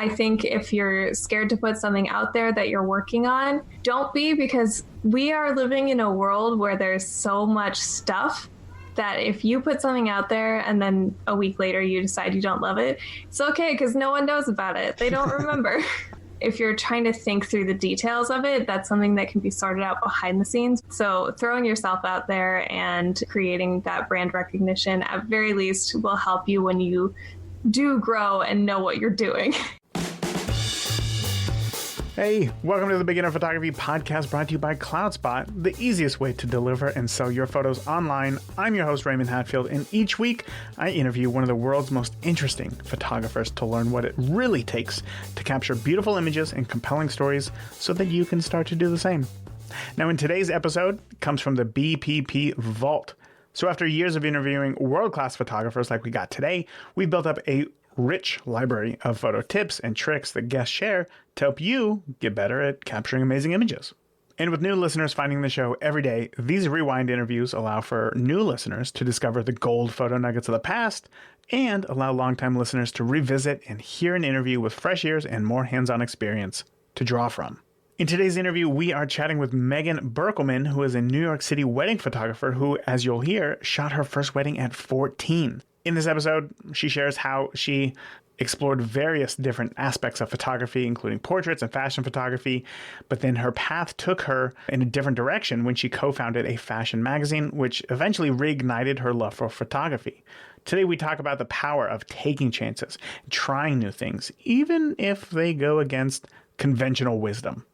I think if you're scared to put something out there that you're working on, don't be, because we are living in a world where there's so much stuff that if you put something out there and then a week later you decide you don't love it, it's okay, because no one knows about it. They don't remember. If you're trying to think through the details of it, that's something that can be sorted out behind the scenes. So throwing yourself out there and creating that brand recognition, at very least, will help you when you do grow and know what you're doing. Hey, welcome to the Beginner Photography Podcast, brought to you by CloudSpot, the easiest way to deliver and sell your photos online. I'm your host, Raymond Hatfield, and each week I interview one of the world's most interesting photographers to learn what it really takes to capture beautiful images and compelling stories so that you can start to do the same. Now, in today's episode, it comes from the BPP Vault. So after years of interviewing world-class photographers like we got today, we built up a rich library of photo tips and tricks that guests share to help you get better at capturing amazing images. And with new listeners finding the show every day, these rewind interviews allow for new listeners to discover the gold photo nuggets of the past and allow longtime listeners to revisit and hear an interview with fresh ears and more hands-on experience to draw from. In today's interview, we are chatting with Megan Breukelman, who is a New York City wedding photographer who, as you'll hear, shot her first wedding at 14. In this episode, she shares how she explored various different aspects of photography, including portraits and fashion photography, but then her path took her in a different direction when she co-founded a fashion magazine, which eventually reignited her love for photography. Today, we talk about the power of taking chances, trying new things, even if they go against conventional wisdom.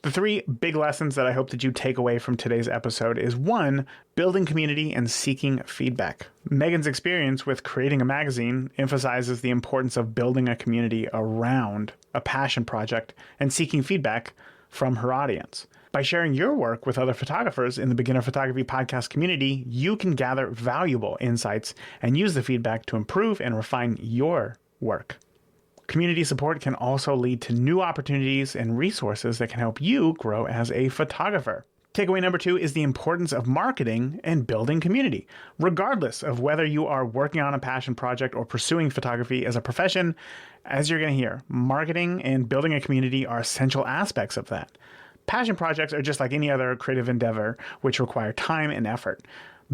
The three big lessons that I hope that you take away from today's episode is 1, building community and seeking feedback. Megan's experience with creating a magazine emphasizes the importance of building a community around a passion project and seeking feedback from her audience. By sharing your work with other photographers in the Beginner Photography Podcast community, you can gather valuable insights and use the feedback to improve and refine your work. Community support can also lead to new opportunities and resources that can help you grow as a photographer. Takeaway number 2 is the importance of marketing and building community. Regardless of whether you are working on a passion project or pursuing photography as a profession, as you're going to hear, marketing and building a community are essential aspects of that. Passion projects are just like any other creative endeavor, which require time and effort.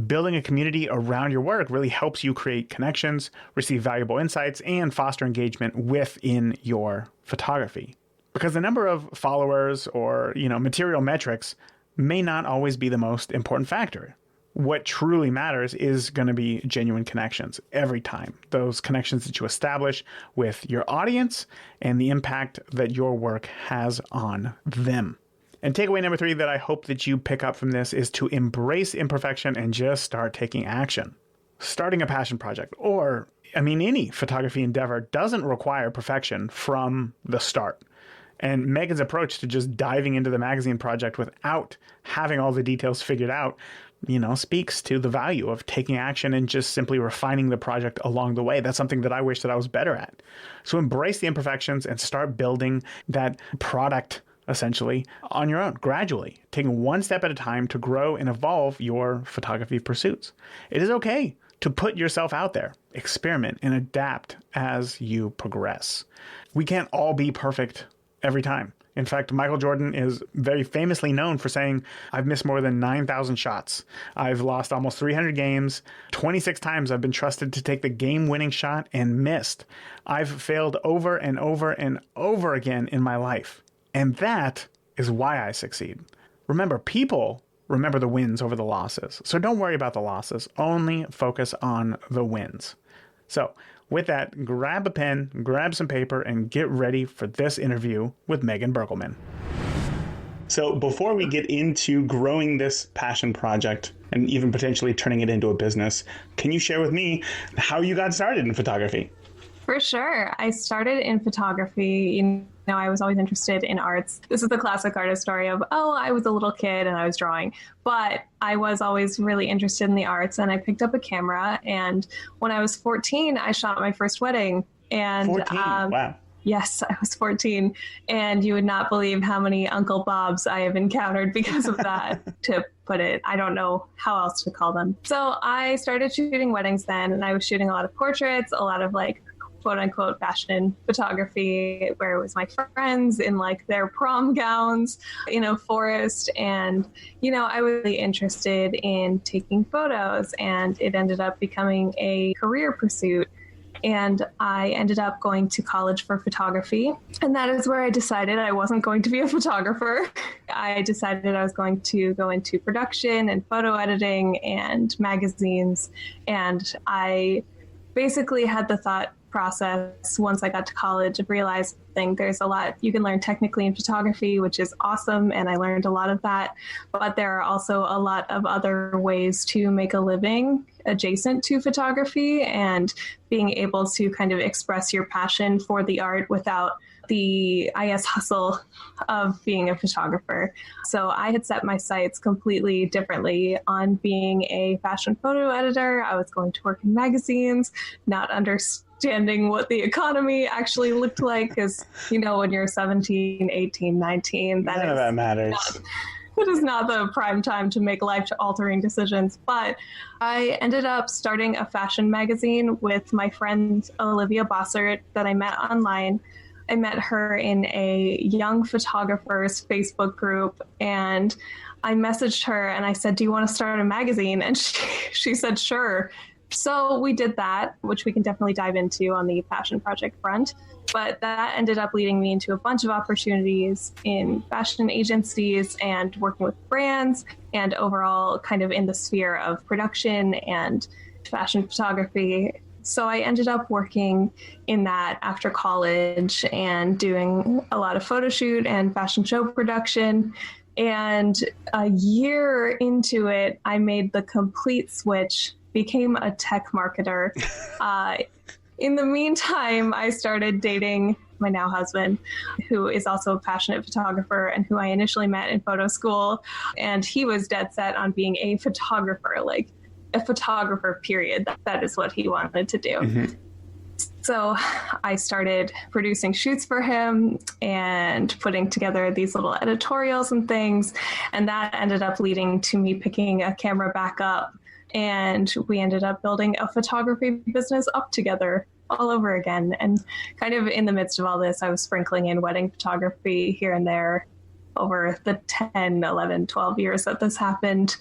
Building a community around your work really helps you create connections, receive valuable insights, and foster engagement within your photography. Because the number of followers or, material metrics may not always be the most important factor. What truly matters is going to be genuine connections every time. Those connections that you establish with your audience and the impact that your work has on them. And takeaway number 3 that I hope that you pick up from this is to embrace imperfection and just start taking action. Starting a passion project, or any photography endeavor, doesn't require perfection from the start. And Megan's approach to just diving into the magazine project without having all the details figured out, speaks to the value of taking action and just simply refining the project along the way. That's something that I wish that I was better at. So embrace the imperfections and start building that product essentially on your own, gradually, taking one step at a time to grow and evolve your photography pursuits. It is okay to put yourself out there, experiment, and adapt as you progress. We can't all be perfect every time. In fact, Michael Jordan is very famously known for saying, "I've missed more than 9,000 shots. I've lost almost 300 games. 26 times I've been trusted to take the game-winning shot and missed. I've failed over and over and over again in my life. And that is why I succeed." Remember, people remember the wins over the losses. So don't worry about the losses. Only focus on the wins. So with that, grab a pen, grab some paper, and get ready for this interview with Megan Breukelman. So before we get into growing this passion project and even potentially turning it into a business, can you share with me how you got started in photography? For sure. I started in photography. I was always interested in arts. This is the classic artist story of, I was a little kid and I was drawing. But I was always really interested in the arts, and I picked up a camera. And when I was 14, I shot my first wedding. And 14? Wow. Yes, I was 14. And you would not believe how many Uncle Bobs I have encountered because of that, to put it. I don't know how else to call them. So I started shooting weddings then, and I was shooting a lot of portraits, a lot of quote unquote fashion photography, where it was my friends in like their prom gowns in a forest. And, I was really interested in taking photos, and it ended up becoming a career pursuit. And I ended up going to college for photography. And that is where I decided I wasn't going to be a photographer. I decided I was going to go into production and photo editing and magazines. And I basically had the thought process once I got to college of realizing there's a lot you can learn technically in photography, which is awesome. And I learned a lot of that. But there are also a lot of other ways to make a living adjacent to photography, and being able to kind of express your passion for the art without the, hustle of being a photographer. So I had set my sights completely differently on being a fashion photo editor. I was going to work in magazines, not understanding what the economy actually looked like, because, when you're 17, 18, 19, none of that matters. It is not the prime time to make life-altering decisions. But I ended up starting a fashion magazine with my friend Olivia Bossert that I met online. I met her in a young photographers Facebook group, and I messaged her and I said, "Do you want to start a magazine?" And she said, "Sure." So we did that, which we can definitely dive into on the fashion project front. But that ended up leading me into a bunch of opportunities in fashion agencies and working with brands, and overall kind of in the sphere of production and fashion photography. So I ended up working in that after college and doing a lot of photo shoot and fashion show production. And a year into it, I made the complete switch, became a tech marketer. In the meantime, I started dating my now husband, who is also a passionate photographer and who I initially met in photo school. And he was dead set on being a photographer, like a photographer, period. That is what he wanted to do. Mm-hmm. So I started producing shoots for him and putting together these little editorials and things. And that ended up leading to me picking a camera back up. And we ended up building a photography business up together all over again. And kind of in the midst of all this, I was sprinkling in wedding photography here and there over the 10, 11, 12 years that this happened.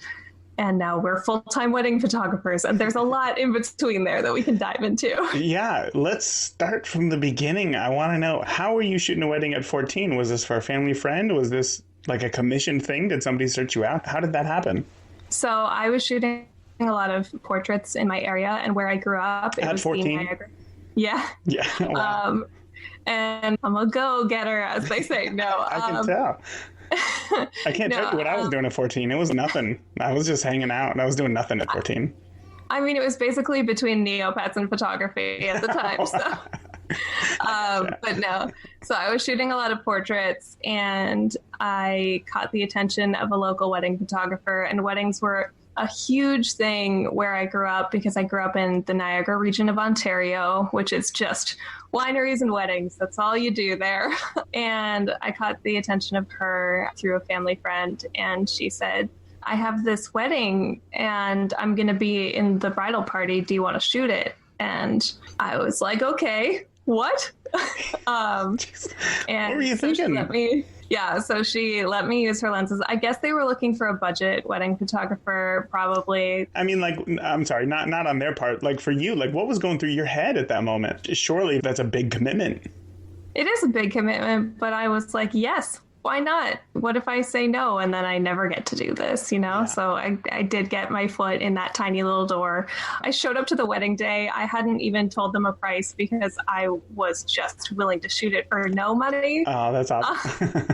And now we're full-time wedding photographers. And there's a lot in between there that we can dive into. Yeah, let's start from the beginning. I want to know, how were you shooting a wedding at 14? Was this for a family friend? Was this like a commission thing? Did somebody search you out? How did that happen? So I was shooting a lot of portraits in my area, and where I grew up, it at was 14? Niagara. Yeah. Yeah. Wow. And I'm a go-getter, as they say. No, I can tell. I can't tell you what I was doing at 14. It was nothing. I was just hanging out. I was doing nothing at 14. I mean, it was basically between Neopets and photography at the time. But no. So I was shooting a lot of portraits, and I caught the attention of a local wedding photographer, and weddings were a huge thing where I grew up, because I grew up in the Niagara region of Ontario, which is just wineries and weddings. That's all you do there. And I caught the attention of her through a family friend. And she said, "I have this wedding and I'm going to be in the bridal party. Do you want to shoot it?" And I was like, "Okay, what?" And what were you thinking? So she let me use her lenses. I guess they were looking for a budget wedding photographer, probably. I mean, like, I'm sorry, not on their part. Like, for you, like, what was going through your head at that moment? Surely that's a big commitment. It is a big commitment, but I was like, yes, why not? What if I say no and then I never get to do this, Yeah. So I did get my foot in that tiny little door. I showed up to the wedding day. I hadn't even told them a price because I was just willing to shoot it for no money. Oh, that's awesome.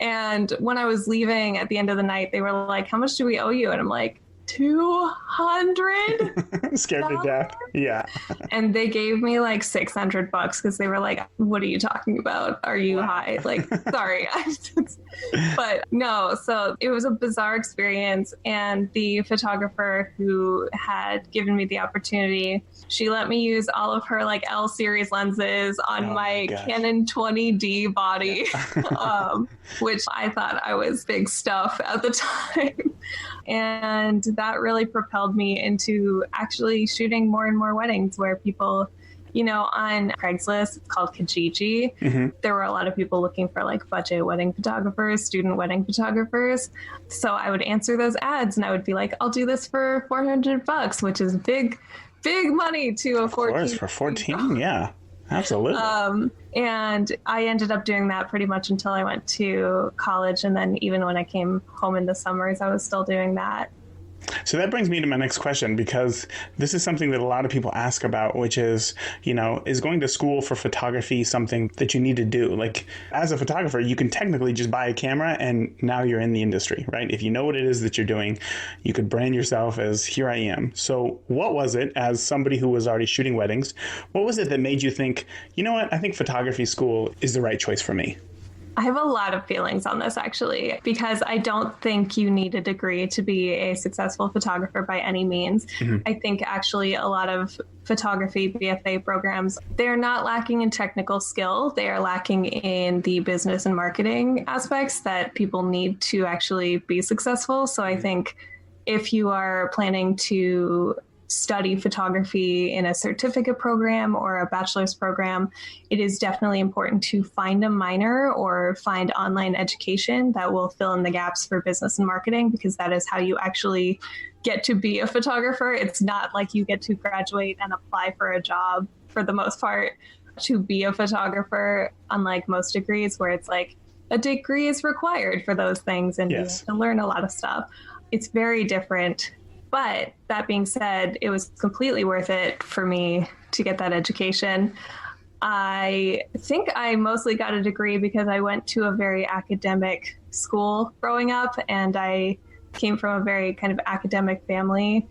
And when I was leaving at the end of the night, they were like, "How much do we owe you?" And I'm like, $200? Scared to death. Yeah. And they gave me like $600 because they were like, "What are you talking about? Are you high?" Like, sorry. But no, so it was a bizarre experience. And the photographer who had given me the opportunity, she let me use all of her like L series lenses on my Canon 20D body, which I thought I was big stuff at the time. And that really propelled me into actually shooting more and more weddings where people On Craigslist, it's called Kijiji. There were a lot of people looking for like budget wedding photographers, student wedding photographers. So I would answer those ads and I would be like, I'll do this for $400, which is big money to a 14. Of course, for 14, yeah. Absolutely. And I ended up doing that pretty much until I went to college. And then even when I came home in the summers, I was still doing that. So that brings me to my next question, because this is something that a lot of people ask about, which is, is going to school for photography something that you need to do? Like, as a photographer, you can technically just buy a camera and now you're in the industry, right? If you know what it is that you're doing, you could brand yourself as here I am. So what was it, as somebody who was already shooting weddings, what was it that made you think, you know what, I think photography school is the right choice for me? I have a lot of feelings on this, actually, because I don't think you need a degree to be a successful photographer by any means. I think actually a lot of photography BFA programs, they're not lacking in technical skill. They are lacking in the business and marketing aspects that people need to actually be successful. So I think if you are planning to study photography in a certificate program or a bachelor's program, it is definitely important to find a minor or find online education that will fill in the gaps for business and marketing, because that is how you actually get to be a photographer. It's not like you get to graduate and apply for a job for the most part to be a photographer, unlike most degrees where it's like a degree is required for those things and yes, you have to learn a lot of stuff. It's very different. But that being said, it was completely worth it for me to get that education. I think I mostly got a degree because I went to a very academic school growing up, and I came from a very kind of academic family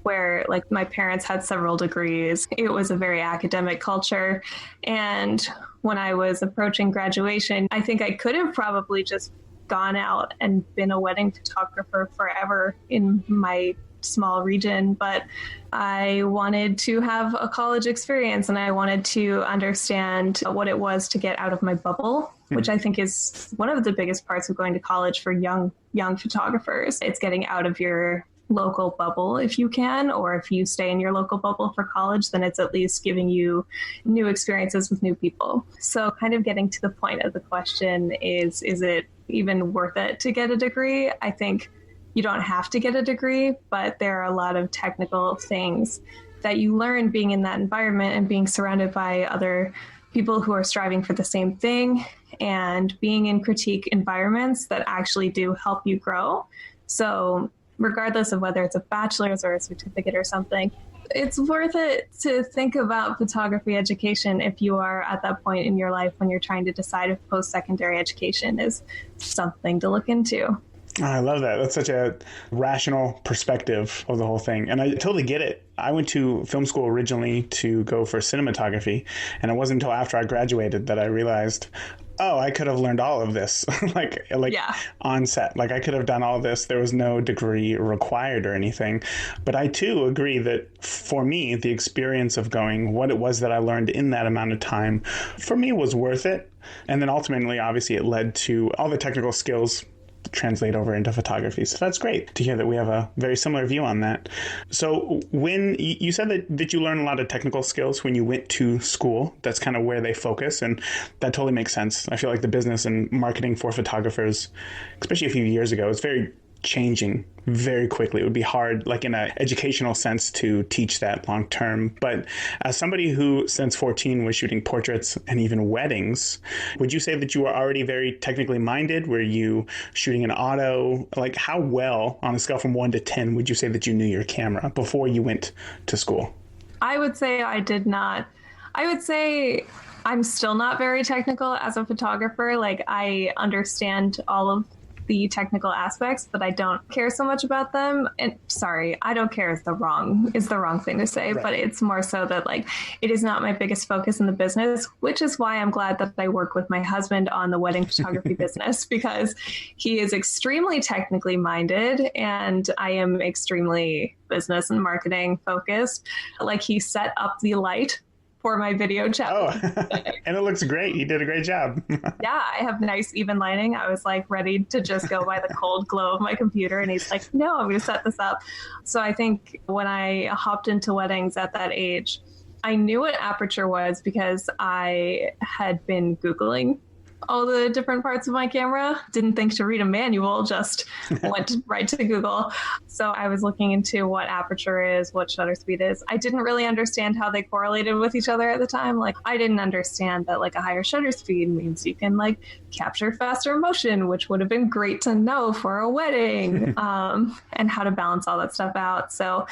where like my parents had several degrees. It was a very academic culture. And when I was approaching graduation, I think I could have probably just gone out and been a wedding photographer forever in my small region, but I wanted to have a college experience and I wanted to understand what it was to get out of my bubble, which I think is one of the biggest parts of going to college for young photographers. It's getting out of your local bubble if you can, or if you stay in your local bubble for college, then it's at least giving you new experiences with new people. So kind of getting to the point of the question is it even worth it to get a degree? I think you don't have to get a degree, but there are a lot of technical things that you learn being in that environment and being surrounded by other people who are striving for the same thing and being in critique environments that actually do help you grow. So regardless of whether it's a bachelor's or a certificate or something, it's worth it to think about photography education if you are at that point in your life when you're trying to decide if post-secondary education is something to look into. I love that. That's such a rational perspective of the whole thing. And I totally get it. I went to film school originally to go for cinematography. And it wasn't until after I graduated that I realized, oh, I could have learned all of this like on set. Like I could have done all this. There was no degree required or anything. But I too agree that for me, the experience of going, what it was that I learned in that amount of time, for me was worth it. And then ultimately, obviously, it led to all the technical skills translate over into photography. So that's great to hear that we have a very similar view on that. So when you said that you learned a lot of technical skills when you went to school, that's kind of where they focus. And that totally makes sense. I feel like the business and marketing for photographers, especially a few years ago, is very changing very quickly. It would be hard, like in an educational sense, to teach that long term. But as somebody who since 14 was shooting portraits and even weddings, would you say that you were already very technically minded? Were you shooting an auto? Like how well, on a scale from 1 to 10, would you say that you knew your camera before you went to school? I would say I did not. I would say I'm still not very technical as a photographer. Like I understand all of the technical aspects, but I don't care so much about them. And sorry, I don't care is the wrong thing to say, right. But it's more so that like it is not my biggest focus in the business, which is why I'm glad that I work with my husband on the wedding photography business, because he is extremely technically minded and I am extremely business and marketing focused. Like he set up the light for my video chat. Oh, and it looks great. You did a great job. Yeah, I have nice even lighting. I was like ready to just go by the cold glow of my computer. And he's like, no, I'm going to set this up. So I think when I hopped into weddings at that age, I knew what aperture was because I had been Googling all the different parts of my camera. Didn't think to read a manual, just went right to Google. So I was looking into what aperture is, what shutter speed is. I didn't really understand how they correlated with each other at the time. Like, I didn't understand that like a higher shutter speed means you can like capture faster motion, which would have been great to know for a wedding, and how to balance all that stuff out. So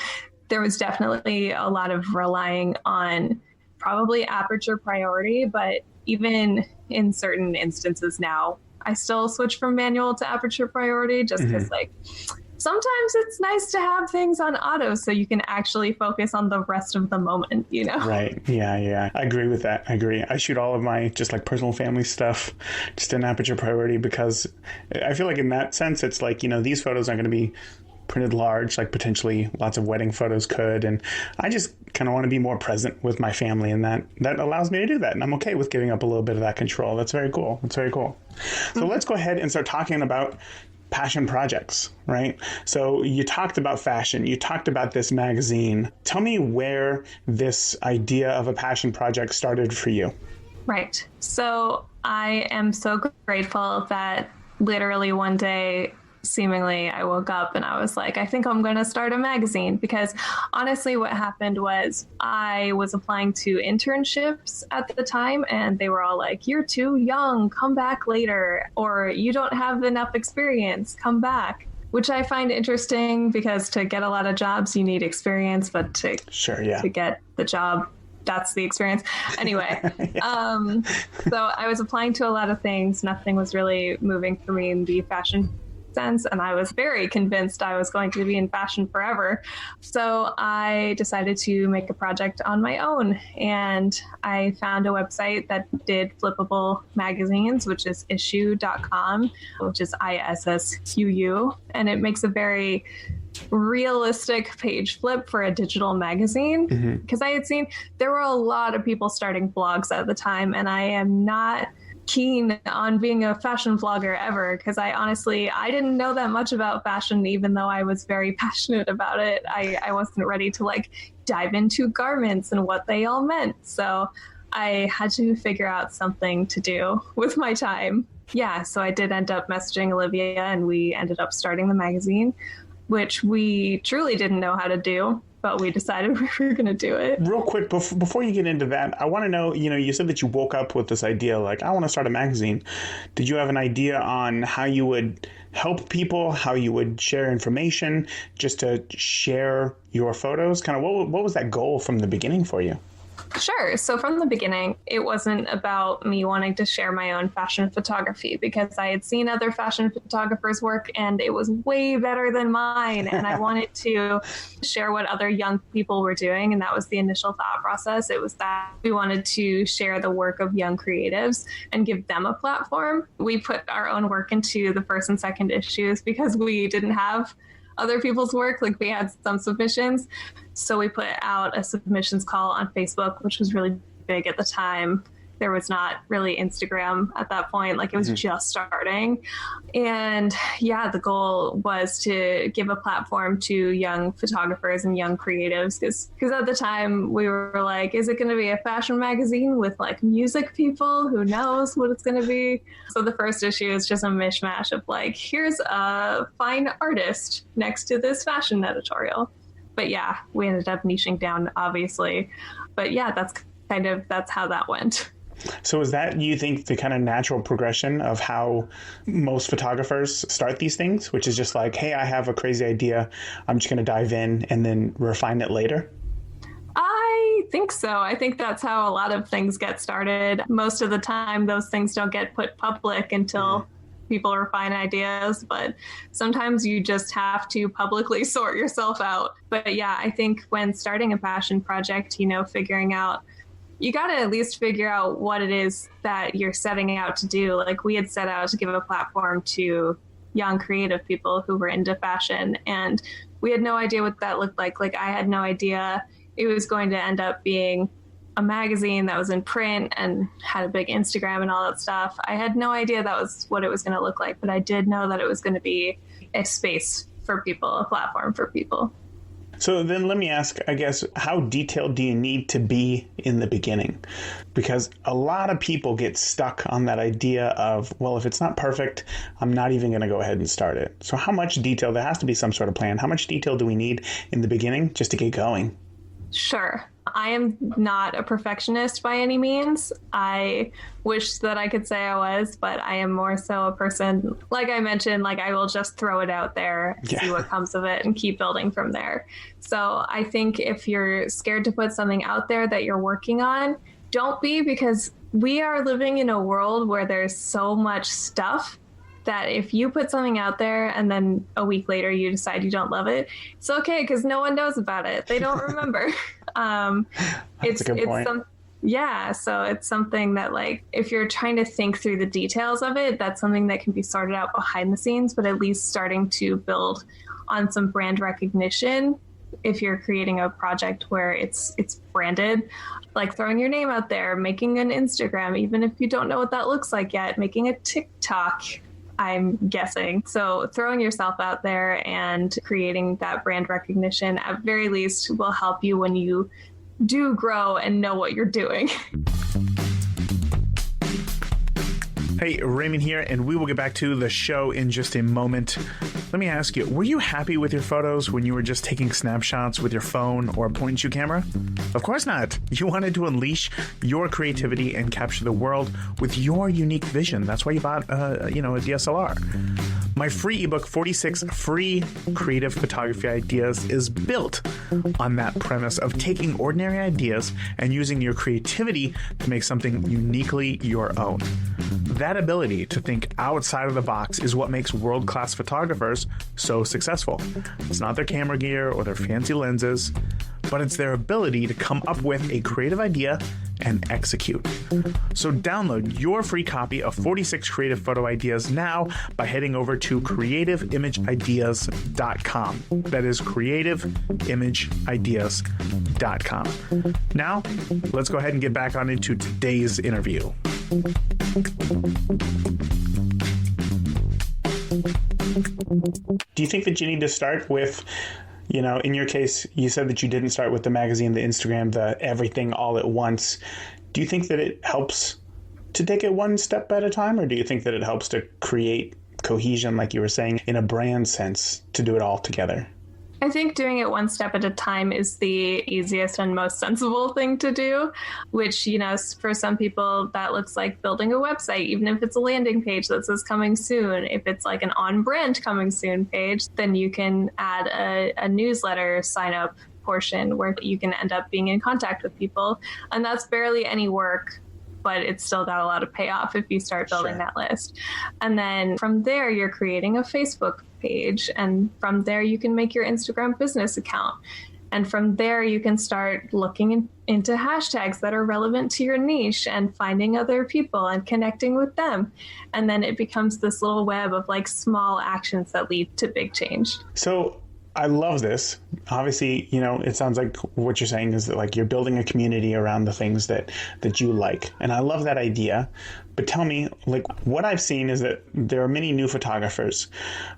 there was definitely a lot of relying on probably aperture priority, but even in certain instances now, I still switch from manual to aperture priority just because like sometimes it's nice to have things on auto so you can actually focus on the rest of the moment, you know? Right. Yeah. I agree with that. I agree. I shoot all of my just like personal family stuff just in aperture priority because I feel like in that sense, it's like, you know, these photos aren't going to be printed large, like potentially lots of wedding photos could. And I just kind of want to be more present with my family, and that allows me to do that. And I'm okay with giving up a little bit of that control. That's very cool. So let's go ahead and start talking about passion projects, right? So you talked about fashion. You talked about this magazine. Tell me where this idea of a passion project started for you. Right. So I am so grateful that literally one day, seemingly, I woke up and I was like, I think I'm going to start a magazine, because honestly what happened was I was applying to internships at the time and they were all like, you're too young, come back later, or you don't have enough experience, come back, which I find interesting because to get a lot of jobs you need experience, but to get the job, that's the experience. Anyway, so I was applying to a lot of things. Nothing was really moving for me in the fashion sense, and I was very convinced I was going to be in fashion forever. So I decided to make a project on my own, and I found a website that did flippable magazines, which is issuu.com, which is ISSUU, and it makes a very realistic page flip for a digital magazine, because I had seen there were a lot of people starting blogs at the time, and I am not keen on being a fashion vlogger ever, because I didn't know that much about fashion, even though I was very passionate about it. I wasn't ready to like dive into garments and what they all meant, so I had to figure out something to do with my time. So I did end up messaging Olivia, and we ended up starting the magazine, which we truly didn't know how to do, but we decided we were going to do it. Real quick, before you get into that, I want to know, you said that you woke up with this idea, like, I want to start a magazine. Did you have an idea on how you would help people, how you would share information, just to share your photos? Kind of what was that goal from the beginning for you? Sure. So from the beginning, it wasn't about me wanting to share my own fashion photography, because I had seen other fashion photographers' work and it was way better than mine. And I wanted to share what other young people were doing. And that was the initial thought process. It was that we wanted to share the work of young creatives and give them a platform. We put our own work into the first and second issues because we didn't have other people's work. Like, we had some submissions. So we put out a submissions call on Facebook, which was really big at the time. There was not really Instagram at that point. Like, it was just starting. And the goal was to give a platform to young photographers and young creatives. Because at the time we were like, is it going to be a fashion magazine with like music people? Who knows what it's going to be? So the first issue is just a mishmash of like, here's a fine artist next to this fashion editorial. But we ended up niching down, obviously. But that's how that went. So is that, you think, the kind of natural progression of how most photographers start these things, which is just like, hey, I have a crazy idea, I'm just going to dive in and then refine it later? I think so. I think that's how a lot of things get started. Most of the time, those things don't get put public until people refine ideas, but sometimes you just have to publicly sort yourself out. But I think when starting a passion project, figuring out, you got to at least figure out what it is that you're setting out to do. Like, we had set out to give a platform to young creative people who were into fashion, and we had no idea what that looked like. Like, I had no idea it was going to end up being a magazine that was in print and had a big Instagram and all that stuff. I had no idea that was what it was going to look like, but I did know that it was going to be a space for people, a platform for people. So then let me ask, I guess, how detailed do you need to be in the beginning? Because a lot of people get stuck on that idea of, well, if it's not perfect, I'm not even going to go ahead and start it. So how much detail, there has to be some sort of plan. How much detail do we need in the beginning just to get going? Sure. I am not a perfectionist by any means. I wish that I could say I was, but I am more so a person, like I mentioned, like I will just throw it out there, see what comes of it, and keep building from there. So I think if you're scared to put something out there that you're working on, don't be, because we are living in a world where there's so much stuff that if you put something out there and then a week later you decide you don't love it, it's okay, because no one knows about it. They don't remember. That's a good point. So it's something that, like, if you're trying to think through the details of it, that's something that can be sorted out behind the scenes, but at least starting to build on some brand recognition. If you're creating a project where it's branded, like throwing your name out there, making an Instagram, even if you don't know what that looks like yet, making a TikTok, I'm guessing. So throwing yourself out there and creating that brand recognition, at very least, will help you when you do grow and know what you're doing. Hey, Raymond here, and we will get back to the show in just a moment. Let me ask you, were you happy with your photos when you were just taking snapshots with your phone or a point-and-shoot camera? Of course not. You wanted to unleash your creativity and capture the world with your unique vision. That's why you bought, a DSLR. My free ebook, 46 Free Creative Photography Ideas, is built on that premise of taking ordinary ideas and using your creativity to make something uniquely your own. That ability to think outside of the box is what makes world-class photographers so successful. It's not their camera gear or their fancy lenses, but it's their ability to come up with a creative idea and execute. So download your free copy of 46 Creative Photo Ideas now by heading over to creativeimageIdeas.com. That is creativeimageIdeas.com. Now, let's go ahead and get back on into today's interview. Do you think that you need to start with, in your case, you said that you didn't start with the magazine, the Instagram, the everything all at once. Do you think that it helps to take it one step at a time, or do you think that it helps to create cohesion, like you were saying, in a brand sense, to do it all together? I think doing it one step at a time is the easiest and most sensible thing to do, which, for some people that looks like building a website, even if it's a landing page that says coming soon. If it's like an on-brand coming soon page, then you can add a newsletter sign up portion where you can end up being in contact with people. And that's barely any work, but it's still got a lot of payoff if you start building that list. And then from there, you're creating a Facebook page. And from there, you can make your Instagram business account. And from there, you can start looking into hashtags that are relevant to your niche and finding other people and connecting with them. And then it becomes this little web of like small actions that lead to big change. So I love this. Obviously, it sounds like what you're saying is that like you're building a community around the things that you like. And I love that idea. But tell me, like, what I've seen is that there are many new photographers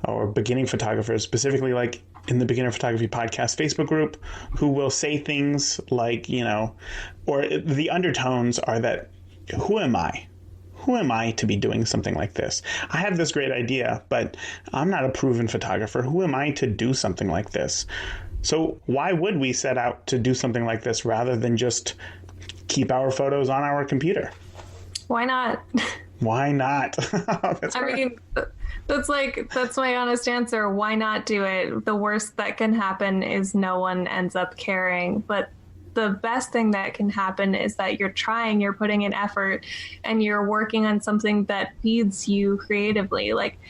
or beginning photographers, specifically like in the Beginner Photography Podcast Facebook group, who will say things like, or the undertones are that, who am I? Who am I to be doing something like this? I have this great idea, but I'm not a proven photographer. Who am I to do something like this? So why would we set out to do something like this rather than just keep our photos on our computer? Why not? Why not? That's my honest answer. Why not do it? The worst that can happen is no one ends up caring, but the best thing that can happen is that you're trying, you're putting in effort, and you're working on something that feeds you creatively. Like,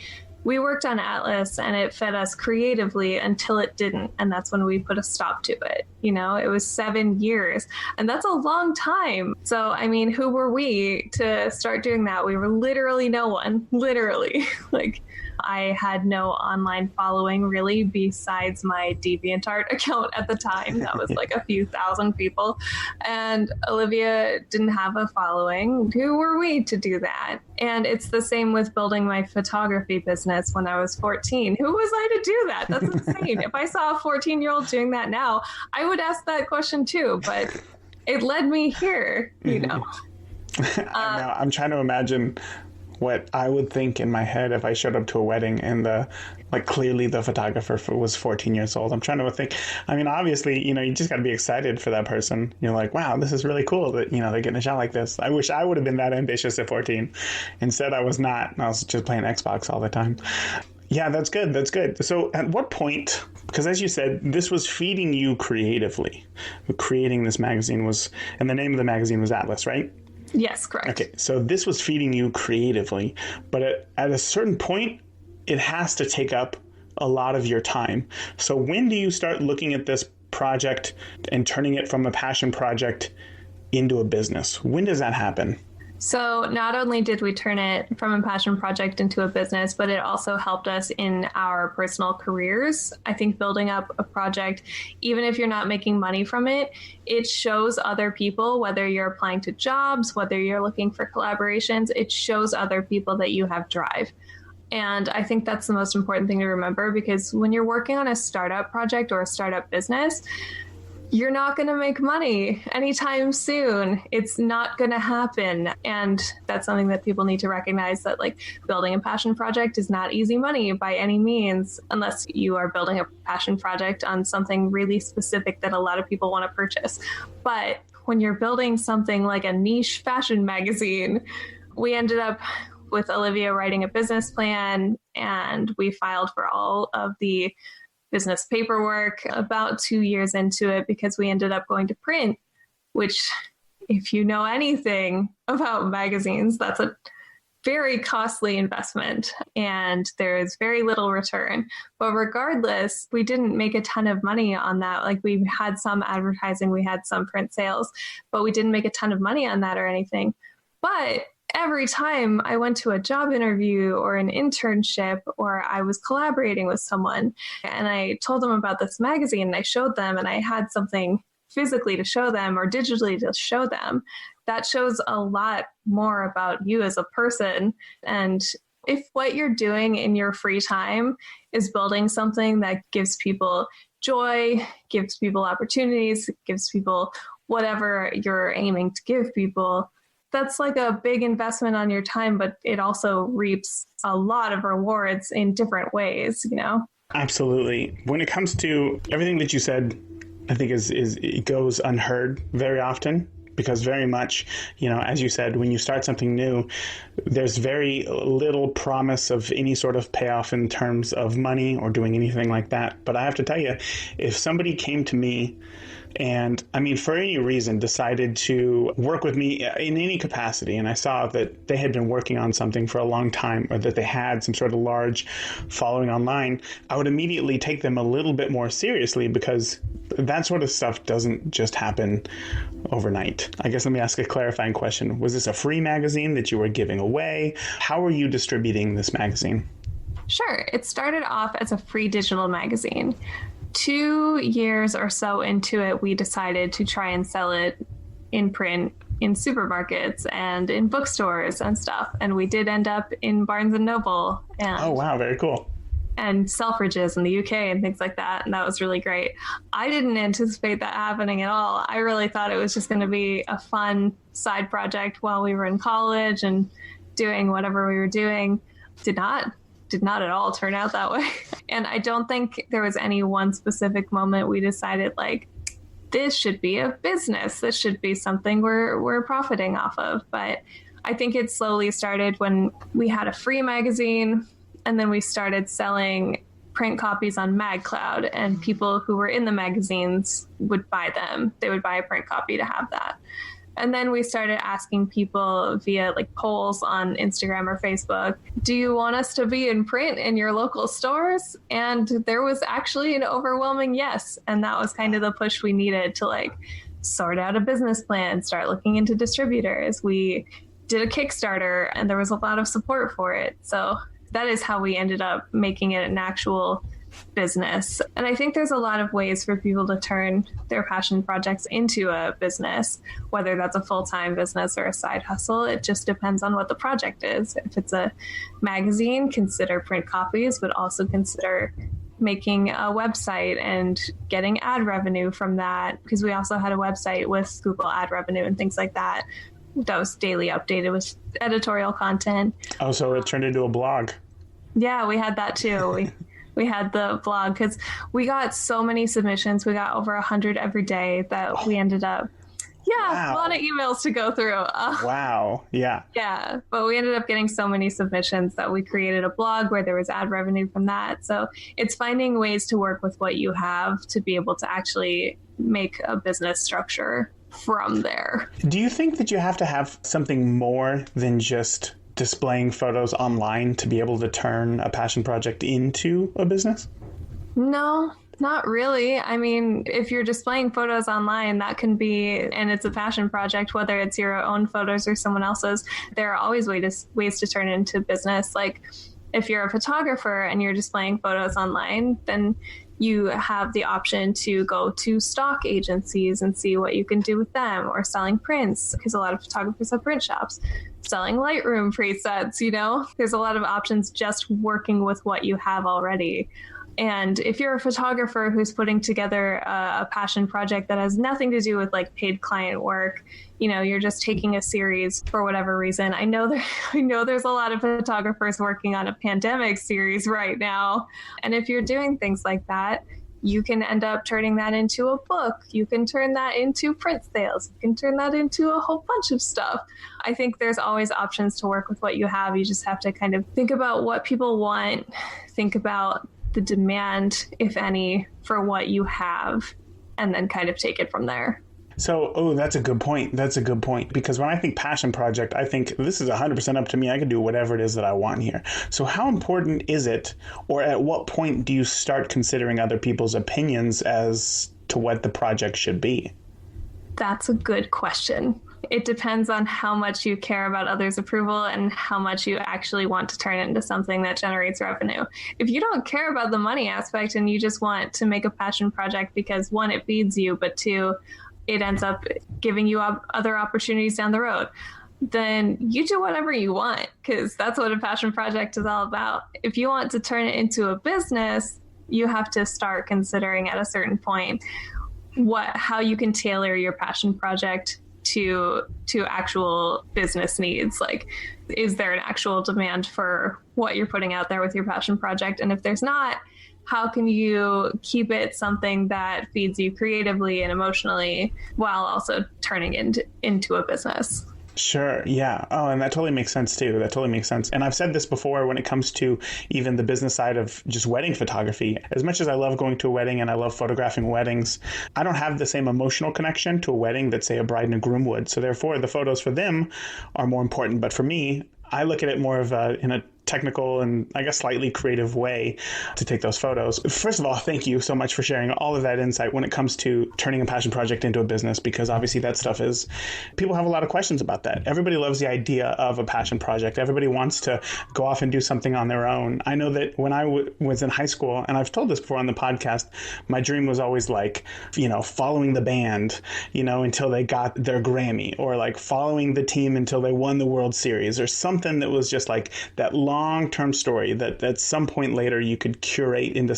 we worked on Atlas and it fed us creatively until it didn't. And that's when we put a stop to it. It was 7 years, and that's a long time. So, who were we to start doing that? We were literally no one, literally. Like, I had no online following really besides my DeviantArt account at the time. That was like a few thousand people. And Olivia didn't have a following. Who were we to do that? And it's the same with building my photography business when I was 14. Who was I to do that? That's insane. If I saw a 14-year-old doing that now, I would ask that question too, but it led me here, you know. I'm trying to imagine what I would think in my head if I showed up to a wedding and clearly the photographer was 14 years old. I'm trying to think. I mean, obviously, you know, you just got to be excited for that person. You're like, wow, this is really cool that, you know, they're getting a shot like this. I wish I would have been that ambitious at 14. Instead, I was not. I was just playing Xbox all the time. Yeah, that's good. That's good. So at what point, because as you said, this was feeding you creatively. Creating this magazine was, and the name of the magazine was Atlas, right? Yes, correct. Okay, so this was feeding you creatively, but at a certain point, it has to take up a lot of your time. So when do you start looking at this project and turning it from a passion project into a business? When does that happen? So not only did we turn it from a passion project into a business, but it also helped us in our personal careers. I think building up a project, even if you're not making money from it, it shows other people, whether you're applying to jobs, whether you're looking for collaborations, it shows other people that you have drive. And I think that's the most important thing to remember, because when you're working on a startup project or a startup business, you're not going to make money anytime soon. It's not going to happen. And that's something that people need to recognize, that like building a passion project is not easy money by any means, unless you are building a passion project on something really specific that a lot of people want to purchase. But when you're building something like a niche fashion magazine, we ended up with Olivia writing a business plan, and we filed for all of the business paperwork about 2 years into it, because we ended up going to print, which, if you know anything about magazines, that's a very costly investment and there is very little return. But regardless, we didn't make a ton of money on that. Like, we had some advertising, we had some print sales, but we didn't make a ton of money on that or anything. But every time I went to a job interview or an internship, or I was collaborating with someone and I told them about this magazine and I showed them, and I had something physically to show them or digitally to show them, that shows a lot more about you as a person. And if what you're doing in your free time is building something that gives people joy, gives people opportunities, gives people whatever you're aiming to give people, that's like a big investment on your time, but it also reaps a lot of rewards in different ways, you know? Absolutely. When it comes to everything that you said, I think it goes unheard very often, because very much, you know, as you said, when you start something new, there's very little promise of any sort of payoff in terms of money or doing anything like that. But I have to tell you, if somebody came to me and, I mean, for any reason, decided to work with me in any capacity, and I saw that they had been working on something for a long time, or that they had some sort of large following online, I would immediately take them a little bit more seriously, because that sort of stuff doesn't just happen overnight. I guess let me ask a clarifying question. Was this a free magazine that you were giving away? How were you distributing this magazine? Sure. It started off as a free digital magazine. 2 years or so into it, we decided to try and sell it in print in supermarkets and in bookstores and stuff. And we did end up in Barnes and Noble. And, oh, wow. Very cool. And Selfridges in the UK and things like that. And that was really great. I didn't anticipate that happening at all. I really thought it was just going to be a fun side project while we were in college and doing whatever we were doing. Did not at all turn out that way. And I don't think there was any one specific moment we decided, like, this should be a business. This should be something we're profiting off of. But I think it slowly started when we had a free magazine, and then we started selling print copies on MagCloud, and people who were in the magazines would buy them. They would buy a print copy to have that. And then we started asking people via like polls on Instagram or Facebook, do you want us to be in print in your local stores? And there was actually an overwhelming yes. And that was kind of the push we needed to like sort out a business plan, start looking into distributors. We did a Kickstarter and there was a lot of support for it. So that is how we ended up making it an actual business. And I think there's a lot of ways for people to turn their passion projects into a business, whether that's a full-time business or a side hustle. It just depends on what the project is. If it's a magazine, consider print copies, but also consider making a website and getting ad revenue from that, because we also had a website with Google ad revenue and things like that. That was daily updated with editorial content. Oh, so it turned into a blog. Yeah, we had that too. We had the blog because we got so many submissions. We got over 100 every day that we ended up, a lot of emails to go through. Wow. Yeah. Yeah. But we ended up getting so many submissions that we created a blog where there was ad revenue from that. So it's finding ways to work with what you have to be able to actually make a business structure from there. Do you think that you have to have something more than just displaying photos online to be able to turn a passion project into a business? No, not really. I mean, if you're displaying photos online, that can be, and it's a passion project, whether it's your own photos or someone else's, there are always ways to turn it into business. Like if you're a photographer and you're displaying photos online, then you have the option to go to stock agencies and see what you can do with them, or selling prints, because a lot of photographers have print shops, selling Lightroom presets, there's a lot of options just working with what you have already. And if you're a photographer who's putting together a passion project that has nothing to do with like paid client work, you're just taking a series for whatever reason. I know there's a lot of photographers working on a pandemic series right now. And if you're doing things like that, you can end up turning that into a book. You can turn that into print sales. You can turn that into a whole bunch of stuff. I think there's always options to work with what you have. You just have to kind of think about what people want, think about the demand, if any, for what you have, and then kind of take it from there. So, that's a good point. That's a good point. Because when I think passion project, I think this is 100% up to me. I can do whatever it is that I want here. So how important is it, or at what point do you start considering other people's opinions as to what the project should be? That's a good question. It depends on how much you care about others' approval and how much you actually want to turn it into something that generates revenue. If you don't care about the money aspect and you just want to make a passion project because, one, it feeds you, but two, it ends up giving you other opportunities down the road, then you do whatever you want, because that's what a passion project is all about. If you want to turn it into a business, you have to start considering at a certain point how you can tailor your passion project to actual business needs. Like, is there an actual demand for what you're putting out there with your passion project? And if there's not, how can you keep it something that feeds you creatively and emotionally while also turning into a business? Sure. Yeah. Oh, and that totally makes sense too. That totally makes sense. And I've said this before when it comes to even the business side of just wedding photography. As much as I love going to a wedding and I love photographing weddings, I don't have the same emotional connection to a wedding that, say, a bride and a groom would. So therefore, the photos for them are more important. But for me, I look at it more of in a technical and I guess slightly creative way to take those photos. First of all, thank you so much for sharing all of that insight when it comes to turning a passion project into a business, because obviously that stuff is, people have a lot of questions about that. Everybody loves the idea of a passion project. Everybody wants to go off and do something on their own. I know that when I was in high school, and I've told this before on the podcast, my dream was always like, following the band, until they got their Grammy, or like following the team until they won the World Series, or something that was just like that long-term story that at some point later you could curate into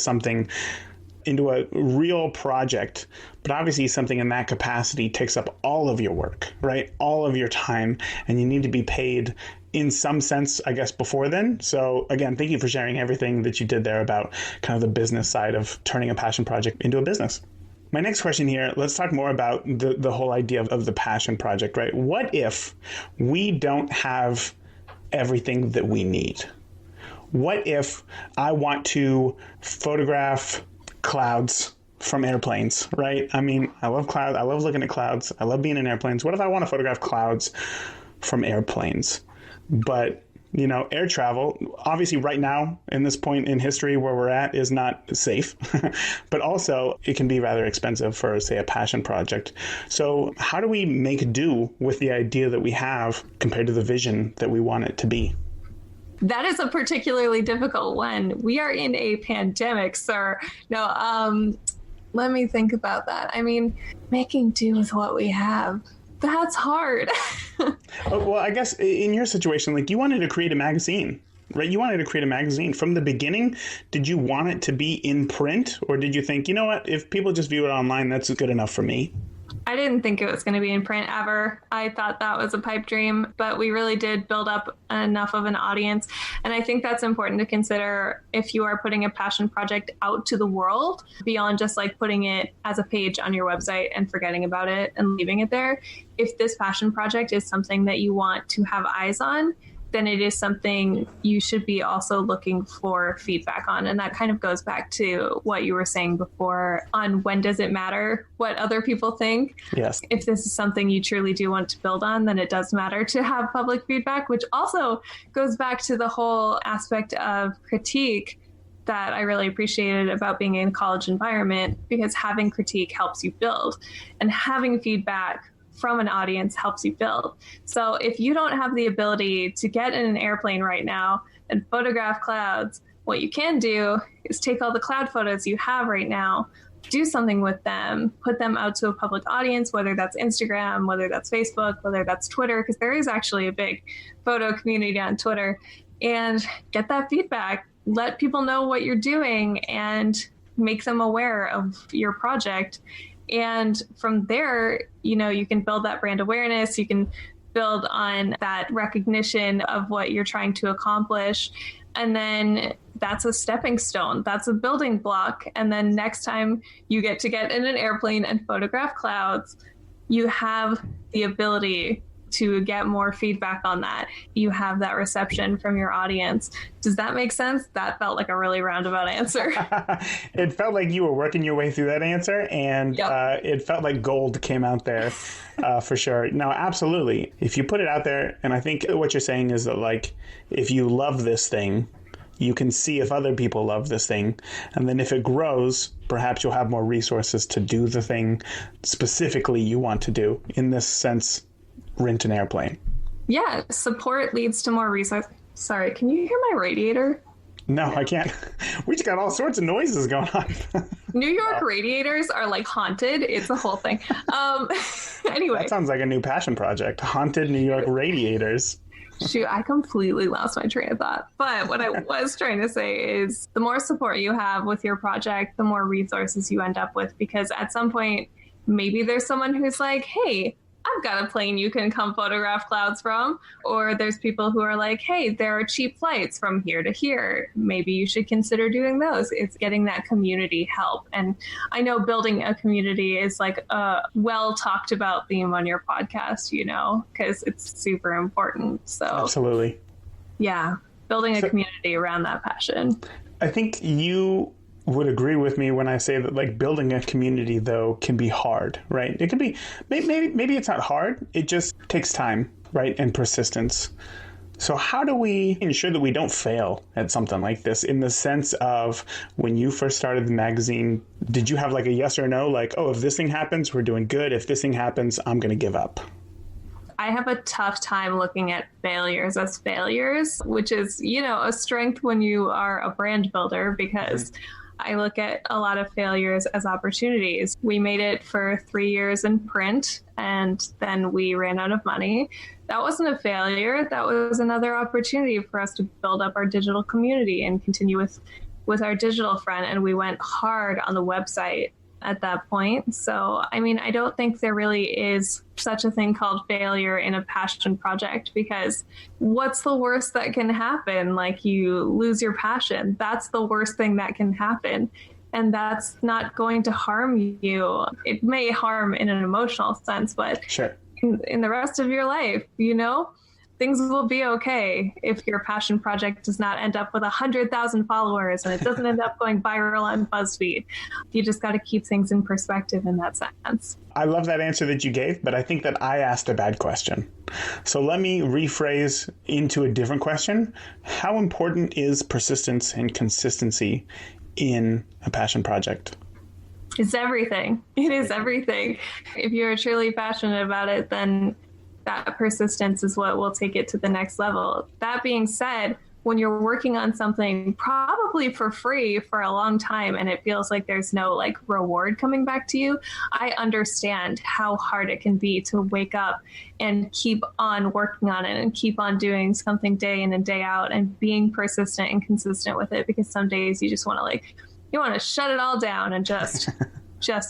a real project. But obviously something in that capacity takes up all of your work, right? All of your time, and you need to be paid in some sense, I guess, before then. So again, thank you for sharing everything that you did there about kind of the business side of turning a passion project into a business. My next question here, let's talk more about the whole idea of the passion project, right? What if we don't have everything that we need? What if I want to photograph clouds from airplanes, right? I mean, I love clouds. I love looking at clouds. I love being in airplanes. What if I want to photograph clouds from airplanes? But, air travel, obviously right now in this point in history where we're at, is not safe, but also it can be rather expensive for, say, a passion project. So how do we make do with the idea that we have compared to the vision that we want it to be? That is a particularly difficult one. We are in a pandemic, sir. No, let me think about that. I mean, making do with what we have. That's hard. Well, I guess in your situation, like, you wanted to create a magazine, right? You wanted to create a magazine from the beginning. Did you want it to be in print, or did you think, you know what, if people just view it online, that's good enough for me? I didn't think it was going to be in print ever. I thought that was a pipe dream, but we really did build up enough of an audience. And I think that's important to consider if you are putting a passion project out to the world beyond just like putting it as a page on your website and forgetting about it and leaving it there. If this passion project is something that you want to have eyes on, then it is something you should be also looking for feedback on. And that kind of goes back to what you were saying before on when does it matter what other people think? Yes. If this is something you truly do want to build on, then it does matter to have public feedback, which also goes back to the whole aspect of critique that I really appreciated about being in a college environment, because having critique helps you build, and having feedback from an audience helps you build. So if you don't have the ability to get in an airplane right now and photograph clouds, what you can do is take all the cloud photos you have right now, do something with them, put them out to a public audience, whether that's Instagram, whether that's Facebook, whether that's Twitter, because there is actually a big photo community on Twitter, and get that feedback. Let people know what you're doing and make them aware of your project. And from there, you know, you can build that brand awareness. You can build on that recognition of what you're trying to accomplish. And then that's a stepping stone. That's a building block. And then next time you get in an airplane and photograph clouds, you have the ability to get more feedback on that. You have that reception from your audience. Does that make sense? That felt like a really roundabout answer. It felt like you were working your way through that answer, and Yep. it felt like gold came out there for sure. No, absolutely. If you put it out there, and I think what you're saying is that, like, if you love this thing, you can see if other people love this thing. And then if it grows, perhaps you'll have more resources to do the thing specifically you want to do. In this sense, rent an airplane. Yeah, support leads to more resources. Sorry, can you hear my radiator? No, I can't. We just got all sorts of noises going on. New York radiators are like haunted. It's a whole thing. Anyway. That sounds like a new passion project. Haunted New York radiators. Shoot, I completely lost my train of thought. But what I was trying to say is the more support you have with your project, the more resources you end up with. Because at some point, maybe there's someone who's like, hey, I've got a plane you can come photograph clouds from. Or there's people who are like, hey, there are cheap flights from here to here. Maybe you should consider doing those. It's getting that community help. And I know building a community is like a well talked about theme on your podcast, you know, because it's super important. So absolutely. Yeah, building a community around that passion. I think you would agree with me when I say that, like, building a community, though, can be hard, right? It can be, maybe it's not hard. It just takes time, right? And persistence. So how do we ensure that we don't fail at something like this, in the sense of, when you first started the magazine, did you have like a yes or no? Like, oh, if this thing happens, we're doing good. If this thing happens, I'm going to give up. I have a tough time looking at failures as failures, which is, you know, a strength when you are a brand builder, because I look at a lot of failures as opportunities. We made it for 3 years in print, and then we ran out of money. That wasn't a failure. That was another opportunity for us to build up our digital community and continue with our digital front. And we went hard on the website at that point. So, I mean, I don't think there really is such a thing called failure in a passion project, because what's the worst that can happen? Like, you lose your passion. That's the worst thing that can happen. And that's not going to harm you. It may harm in an emotional sense, but sure, in the rest of your life, you know, things will be okay if your passion project does not end up with 100,000 followers and it doesn't end up going viral on BuzzFeed. You just got to keep things in perspective in that sense. I love that answer that you gave, but I think that I asked a bad question. So let me rephrase into a different question. How important is persistence and consistency in a passion project? It's everything. It is everything. If you're truly passionate about it, then that persistence is what will take it to the next level. That being said, when you're working on something probably for free for a long time and it feels like there's no like reward coming back to you, I understand how hard it can be to wake up and keep on working on it and keep on doing something day in and day out and being persistent and consistent with it, because some days you just want to you want to shut it all down and just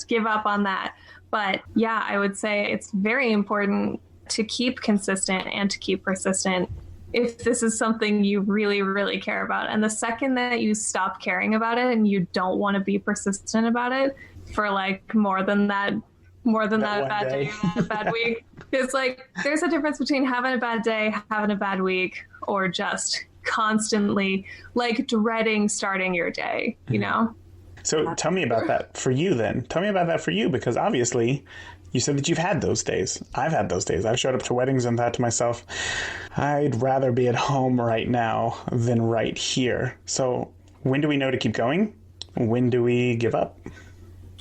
give up on that. But yeah, I would say it's very important to keep consistent and to keep persistent if this is something you really, really care about. And the second that you stop caring about it and you don't want to be persistent about it for like more than that bad day, a bad week, it's like there's a difference between having a bad day, having a bad week, or just constantly like dreading starting your day, you know? So tell me about that for you then. Tell me about that for you, because obviously you said that you've had those days. I've had those days. I've showed up to weddings and thought to myself, I'd rather be at home right now than right here. So when do we know to keep going? When do we give up?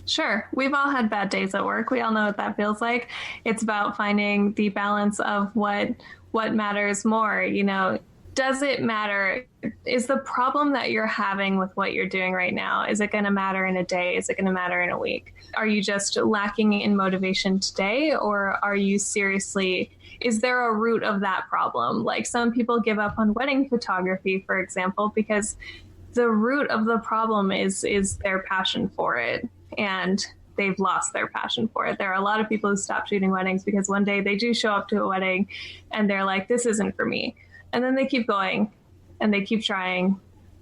Sure. We've all had bad days at work. We all know what that feels like. It's about finding the balance of what matters more, you know. Does it matter? Is the problem that you're having with what you're doing right now, is it going to matter in a day? Is it going to matter in a week? Are you just lacking in motivation today? Or are you seriously, is there a root of that problem? Like some people give up on wedding photography, for example, because the root of the problem is their passion for it. And they've lost their passion for it. There are a lot of people who stop shooting weddings because one day they do show up to a wedding and they're like, this isn't for me. And then they keep going and they keep trying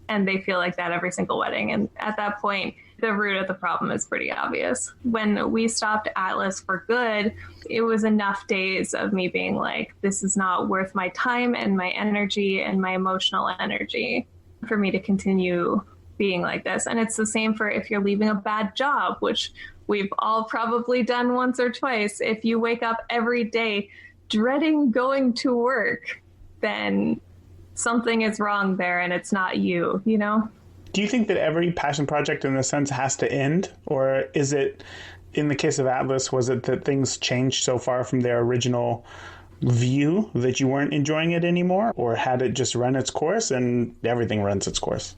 and they feel like that every single wedding. And at that point, the root of the problem is pretty obvious. When we stopped Atlas for good, it was enough days of me being like, this is not worth my time and my energy and my emotional energy for me to continue being like this. And it's the same for if you're leaving a bad job, which we've all probably done once or twice. If you wake up every day dreading going to work, then something is wrong there and it's not you, you know? Do you think that every passion project in a sense has to end? Or is it, in the case of Atlas, was it that things changed so far from their original view that you weren't enjoying it anymore? Or had it just run its course and everything runs its course?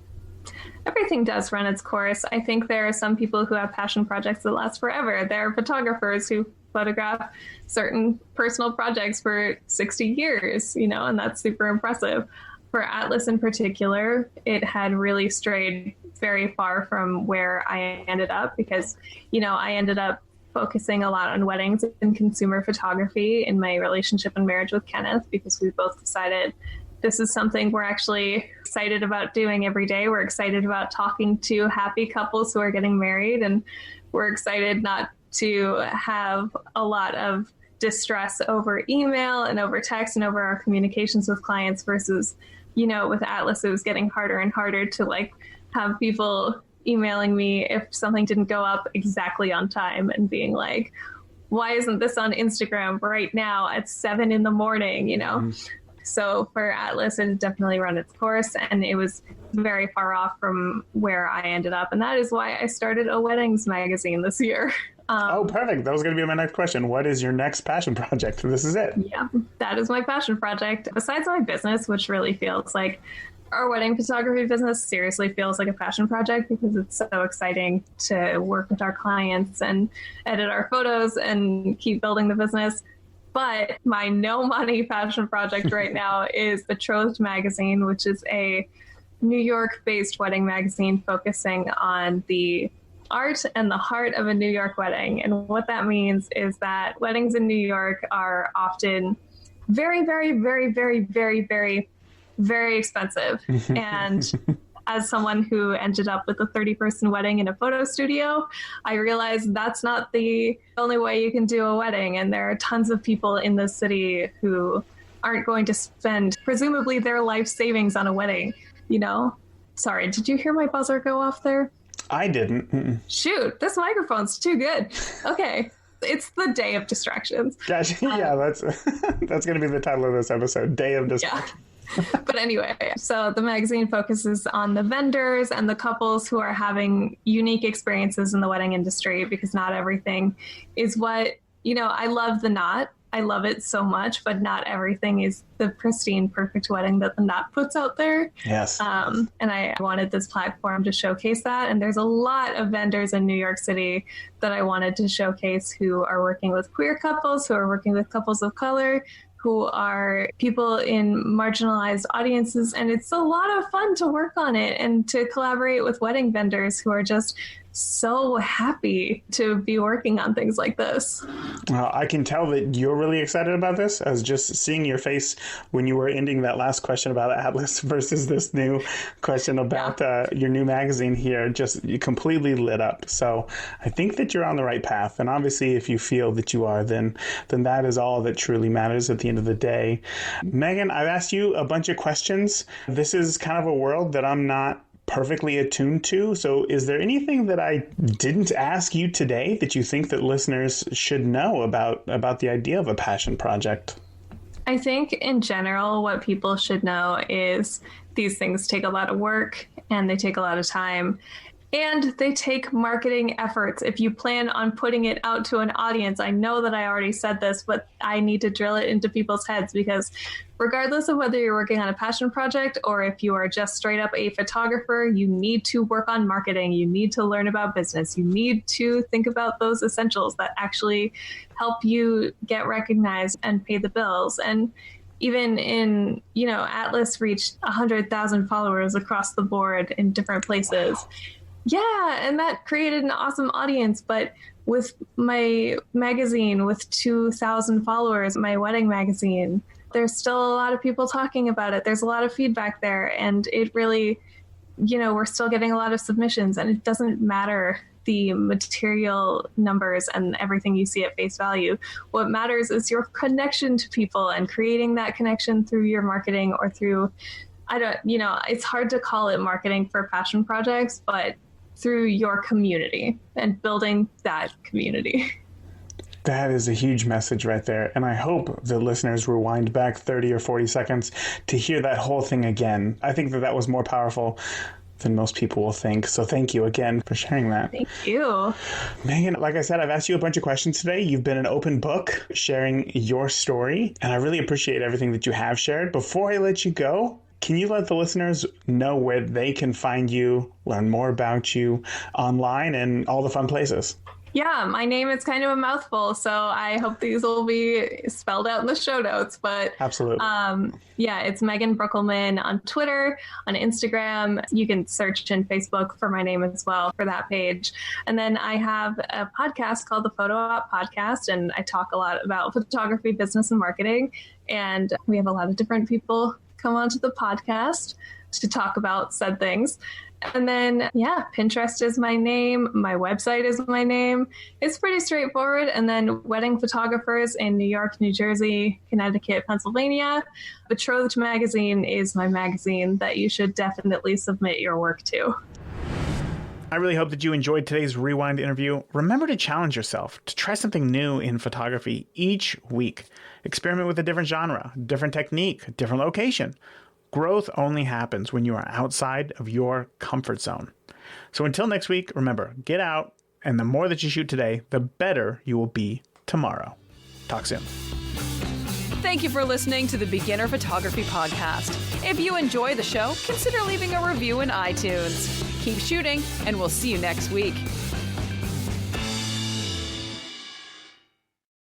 Everything does run its course. I think there are some people who have passion projects that last forever. There are photographers who photograph certain personal projects for 60 years, you know, and that's super impressive. For Atlas in particular, it had really strayed very far from where I ended up because, you know, I ended up focusing a lot on weddings and consumer photography in my relationship and marriage with Kenneth, because we both decided this is something we're actually excited about doing every day. We're excited about talking to happy couples who are getting married, and we're excited not to have a lot of distress over email and over text and over our communications with clients versus, you know, with Atlas, it was getting harder and harder to like have people emailing me if something didn't go up exactly on time and being like, why isn't this on Instagram right now at 7 a.m, you know? Mm-hmm. So for Atlas, it had definitely run its course and it was very far off from where I ended up. And that is why I started a weddings magazine this year. Oh, perfect. That was going to be my next question. What is your next passion project? This is it. Yeah, that is my passion project. Besides my business, which really feels like our wedding photography business seriously feels like a passion project because it's so exciting to work with our clients and edit our photos and keep building the business. But my no money passion project right now is Betrothed Magazine, which is a New York-based wedding magazine focusing on the art and the heart of a New York wedding. And what that means is that weddings in New York are often very, very, very, very, very, very, very expensive. And as someone who ended up with a 30-person wedding in a photo studio, I realized that's not the only way you can do a wedding. And there are tons of people in this city who aren't going to spend presumably their life savings on a wedding, you know? Sorry, did you hear my buzzer go off there? I didn't. Mm-mm. Shoot, this microphone's too good. Okay. It's the day of distractions. Gosh, yeah, that's going to be the title of this episode, Day of Distractions. Yeah. But anyway, so the magazine focuses on the vendors and the couples who are having unique experiences in the wedding industry, because not everything is what, you know, I love the knot. I love it so much, but not everything is the pristine, perfect wedding that the Knot puts out there. Yes. And I wanted this platform to showcase that. And there's a lot of vendors in New York City that I wanted to showcase who are working with queer couples, who are working with couples of color, who are people in marginalized audiences. And it's a lot of fun to work on it and to collaborate with wedding vendors who are just so happy to be working on things like this. I can tell that you're really excited about this, as just seeing your face when you were ending that last question about Atlas versus this new question about your new magazine here, just completely lit up. So I think that you're on the right path. And obviously, if you feel that you are, then that is all that truly matters at the end of the day. Megan, I've asked you a bunch of questions. This is kind of a world that I'm not perfectly attuned to. So is there anything that I didn't ask you today that you think that listeners should know about the idea of a passion project? I think in general, what people should know is these things take a lot of work and they take a lot of time. And they take marketing efforts. If you plan on putting it out to an audience, I know that I already said this, but I need to drill it into people's heads, because regardless of whether you're working on a passion project or if you are just straight up a photographer, you need to work on marketing. You need to learn about business. You need to think about those essentials that actually help you get recognized and pay the bills. And even in, Atlas reached 100,000 followers across the board in different places. Wow. Yeah, and that created an awesome audience. But with my magazine with 2,000 followers, my wedding magazine, there's still a lot of people talking about it. There's a lot of feedback there. And it really, we're still getting a lot of submissions. And it doesn't matter the material numbers and everything you see at face value. What matters is your connection to people and creating that connection through your marketing or through, it's hard to call it marketing for passion projects, but through your community and building that community. That is a huge message right there. And I hope the listeners rewind back 30 or 40 seconds to hear that whole thing again. I think that was more powerful than most people will think. So thank you again for sharing that. Thank you. Megan, like I said, I've asked you a bunch of questions today. You've been an open book sharing your story, and I really appreciate everything that you have shared. Before I let you go, can you let the listeners know where they can find you, learn more about you online, and all the fun places? Yeah, my name is kind of a mouthful, so I hope these will be spelled out in the show notes. But absolutely. It's Megan Breukelman on Twitter, on Instagram. You can search in Facebook for my name as well for that page. And then I have a podcast called the Photo Op Podcast, and I talk a lot about photography, business, and marketing. And we have a lot of different people come onto the podcast to talk about said things. And then, Pinterest is my name. My website is my name. It's pretty straightforward. And then wedding photographers in New York, New Jersey, Connecticut, Pennsylvania. Betrothed Magazine is my magazine that you should definitely submit your work to. I really hope that you enjoyed today's Rewind interview. Remember to challenge yourself to try something new in photography each week. Experiment with a different genre, different technique, different location. Growth only happens when you are outside of your comfort zone. So until next week, remember, get out, and the more that you shoot today, the better you will be tomorrow. Talk soon. Thank you for listening to the Beginner Photography Podcast. If you enjoy the show, consider leaving a review in iTunes. Keep shooting, and we'll see you next week.